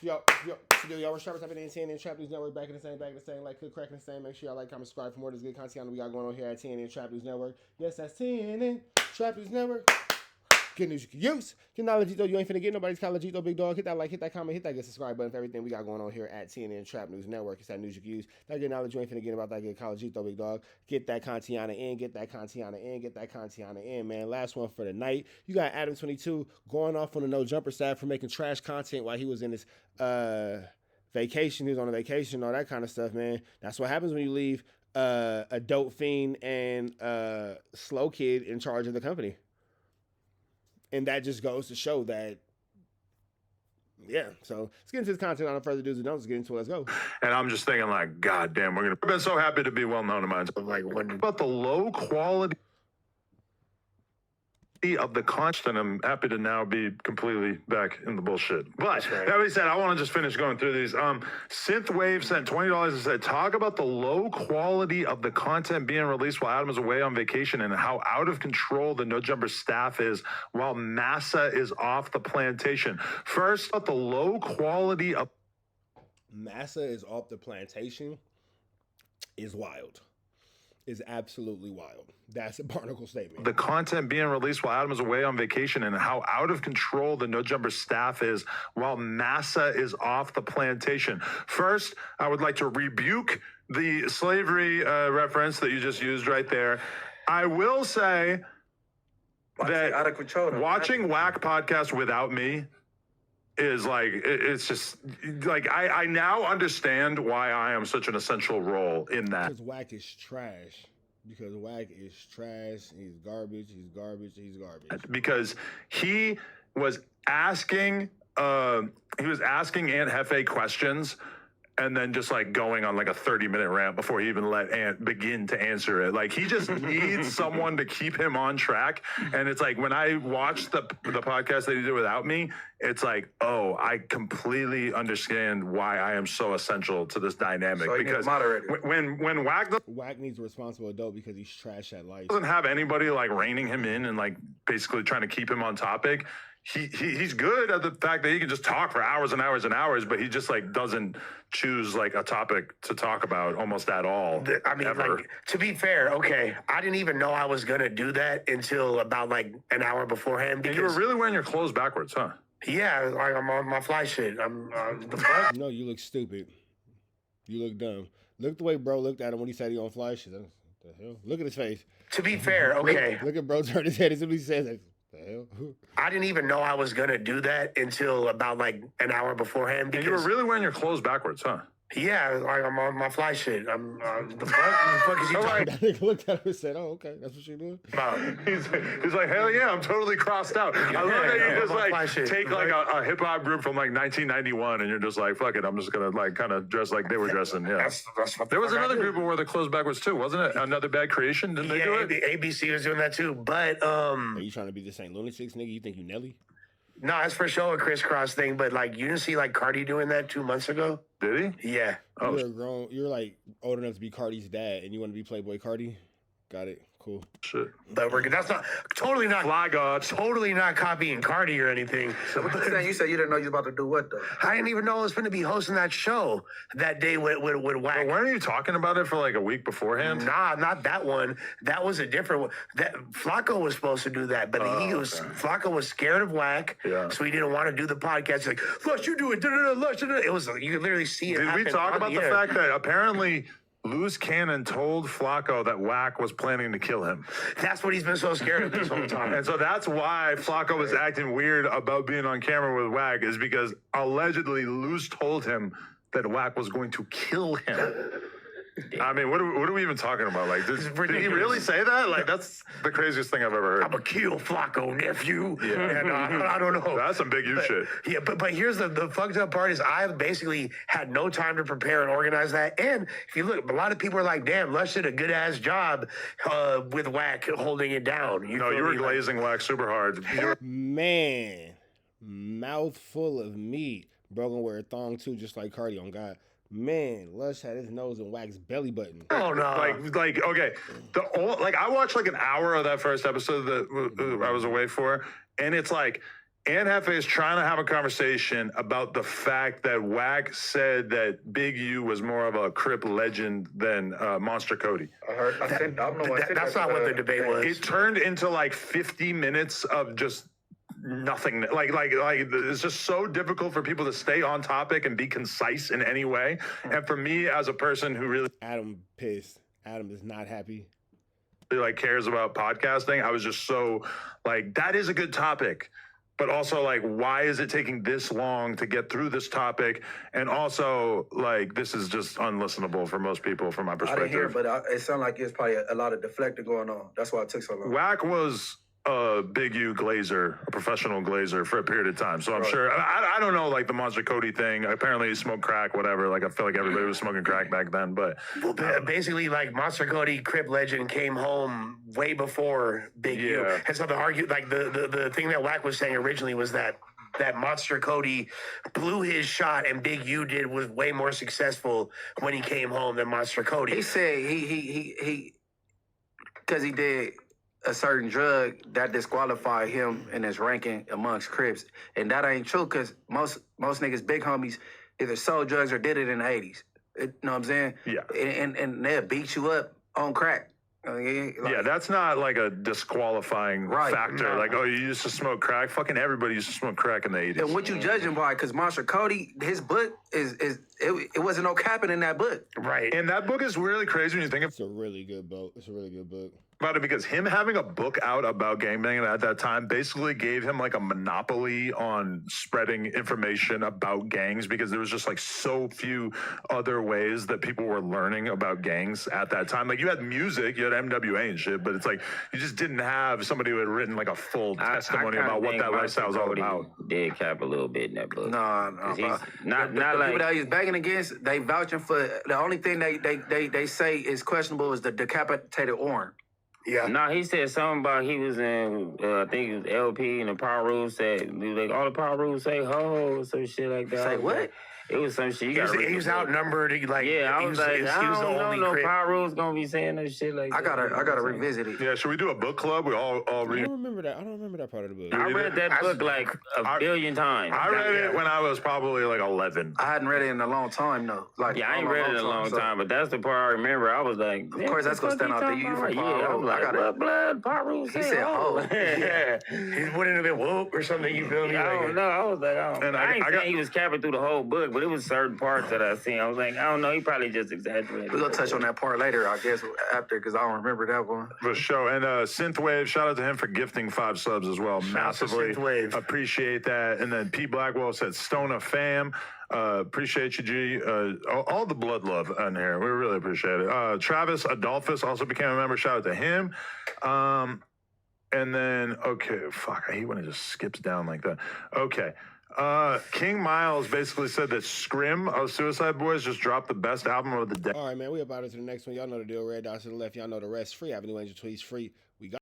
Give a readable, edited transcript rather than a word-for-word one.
Yo, we're Sharpers up in the TNN Trap News Network, back in the same, like cook, cracking the same. Make sure y'all like, comment, subscribe for more of this good content we got going on here at TNN Trap News Network. Yes, that's TNN Trap News Network. Good news you can use. Get knowledge, though. You ain't finna get nobody's college, though, big dog. Hit that like, hit that comment, hit that good subscribe button for everything we got going on here at TNN Trap News Network. It's that news you can use. That good knowledge you ain't finna get about that good college, though, big dog. Get that content in, get that content in, man. Last one for the night. You got ADAM22 going off on the no jumper staff for making trash content while he was in his vacation. He was on a vacation, all that kind of stuff, man. That's what happens when you leave a dope fiend and slow kid in charge of the company. And that just goes to show that, yeah. So let's get into this content. Without further ado, let's get into it. Let's go. And I'm just thinking, like, God damn, I've been so happy to be well known to mine. Like, what about the low quality of the content? I'm happy to now be completely back in the bullshit. But that being said, I want to just finish going through these. Synthwave sent $20 and said, talk about the low quality of the content being released while Adam is away on vacation and how out of control the No Jumper staff is while Massa is off the plantation. First, about the low quality of Massa is off the plantation is wild. Is absolutely wild. That's a barnacle statement. The content being released while Adam is away on vacation and how out of control the No Jumper staff is while Massa is off the plantation. First, I would like to rebuke the slavery reference that you just used right there. I will say that out of control, watching WACK podcast without me is like, it's just like, I now understand why I am such an essential role in that. Because WACK is trash. Because WACK is trash. He's garbage. He's garbage. He's garbage. Because he was asking Aunt Hefe questions and then just like going on like a 30-minute rant before he even let Aunt begin to answer it. Like he just needs someone to keep him on track. And it's like when I watched the podcast that he did without me, it's like, oh, I completely understand why I am so essential to this dynamic. So because when WACK needs a responsible adult because he's trash at life. Doesn't have anybody like reining him in and like basically trying to keep him on topic. He's good at the fact that he can just talk for hours and hours and hours, but he just like doesn't choose like a topic to talk about almost at all. I mean, ever. like, to be fair, okay, I didn't even know I was gonna do that until about like an hour beforehand. And you were really wearing your clothes backwards, huh? Yeah, like I'm on my fly shit. I'm the fuck. No, you look stupid. You look dumb. Look the way bro looked at him when he said he on fly shit. What the hell? Look at his face. To be fair, okay. Look at bro turn his head as soon as he says that. The hell? I didn't even know I was gonna do that until about like an hour beforehand. And you were really wearing your clothes backwards, huh? Yeah, like I'm on my fly shit. I'm the fuck is he talking That nigga looked at him and said, "Oh, okay, that's what you're doing." about? He's like, hell yeah, I'm totally crossed out. I love that you just like take like a hip hop group from like 1991 and you're just like, fuck it, I'm just gonna like kind of dress like they were dressing. Yeah. That's what There was another group who wore their clothes backwards too, wasn't it? Another Bad Creation? Didn't they do it? ABC was doing that too, but Are you trying to be the St. Lunatics nigga? You think you Nelly? no, it's for sure a crisscross thing. But like, you didn't see like Cardi doing that 2 months ago? Did he? Yeah. Oh, You're grown. You're like old enough to be Cardi's dad, and you want to be Playboy Cardi. Got it. Cool. shit. But that's not Fly God. totally not copying Cardi or anything. So what you saying? You said you didn't know you was about to do what though? I didn't even know I was going to be hosting that show that day with But Wack. weren't you talking about it for like a week beforehand? Nah, not that one. That was a different one. That Flakko was supposed to do that, but Flakko was scared of Wack, so he didn't want to do the podcast. He's like, Lush, you do it. Lush, it was you could literally see it. Did we talk about the fact that apparently Loose Cannon told Flakko that Wack was planning to kill him? That's what he's been so scared of this whole time. And so that's why Flakko was acting weird about being on camera with Wack, is because allegedly Loose told him that Wack was going to kill him. I mean, what are we even talking about? Like, did he really say that? Like, that's the craziest thing I've ever heard. I'm gonna kill Flakko, nephew. Yeah. And I don't know. That's some big shit. Yeah, but here's the fucked up part is I've basically had no time to prepare and organize that. And if you look, a lot of people are like, damn, Lush did a good ass job with Wack holding it down. You were glazing Wack super hard. Man, mouthful of meat. Bro gonna wear a thong too, just like Cardi on God. Man, Lush had his nose in Wack's belly button. Oh no! Like okay, I watched like an hour of that first episode that I was away for, and it's like Aunt Hefe is trying to have a conversation about the fact that Wack said that Big U was more of a Crip legend than Monster Cody. I heard. I don't know. That's not what the debate was. It turned into like 50 minutes of just nothing. Like it's just so difficult for people to stay on topic and be concise in any way. And for me, as a person who really Adam pissed. Adam is not happy. like cares about podcasting, I was just so like, that is a good topic. But also, like, why is it taking this long to get through this topic? And also, like, this is just unlistenable for most people, from my perspective. I didn't hear, but it sounded like it's probably a lot of deflecting going on. That's why it took so long. Wack was a Big U glazer, a professional glazer for a period of time. So I'm sure, I don't know, like the Monster Cody thing. Apparently he smoked crack, whatever. Like, I feel like everybody was smoking crack back then. But basically, like, Monster Cody, Crip legend, came home way before Big U. And so the thing that Wack was saying originally was that Monster Cody blew his shot and Big U did was way more successful when he came home than Monster Cody. He said he because he did a certain drug that disqualified him in his ranking amongst Crips. And that ain't true, because most niggas, big homies, either sold drugs or did it in the 80s. You know what I'm saying? Yeah. And they'll beat you up on crack. Yeah, that's not like a disqualifying factor. No. Like, oh, you used to smoke crack? Fucking everybody used to smoke crack in the 80s. And what you judging by? Because Monster Cody, his book it wasn't no capping in that book. Right. And that book is really crazy when you think of it. It's a really good book. It's a really good book. About it, because him having a book out about gangbanging at that time basically gave him like a monopoly on spreading information about gangs, because there was just like so few other ways that people were learning about gangs at that time. Like, you had music, you had MWA and shit, but it's like you just didn't have somebody who had written like a full testimony about what that lifestyle was all about. Did cap a little bit in that book. No. Not the like people that he's banging against, they vouching for the only thing they say is questionable is the decapitated arm. Yeah. No, he said something about he was in, I think it was LP, and the Power Rules said, like, all the Power Rules say ho, or some shit like that. Say what? It was some shit. He was outnumbered. Like, yeah, I was like, I don't know, no Power Rules gonna be saying no shit like that. I gotta revisit it. Yeah, should we do a book club? We all read. I don't remember that. I don't remember that part of the book. I read that book like a billion times. I read it when I was probably like 11. I hadn't read it in a long time though. Like, yeah, I ain't read it in a long time, but that's the part I remember. I was like, of course, that's gonna stand out to you from yeah, I was like, blood, Power Rules. He said, "Oh, yeah." He wouldn't have been whoop or something. You feel me? I don't know. I was like, I ain't saying he was capping through the whole book, but it was certain parts that I seen. I was like, I don't know. He probably just exaggerated. We're gonna touch on that part later, I guess, after, because I don't remember that one. For sure. And Synthwave, shout out to him for gifting 5 subs as well. Massively appreciate that. And then P Blackwell said, Stona fam. Appreciate you, G. All the blood love on here. We really appreciate it. Travis Adolphus also became a member. Shout out to him. And then, okay, fuck. I hate when it just skips down like that. Okay. King Miles basically said that Scrim of Suicide Boys just dropped the best album of the day. All right, man. We about to the next one. Y'all know the deal. Red dots to the left. Y'all know the rest. Free Avenue Angel tweets free. We got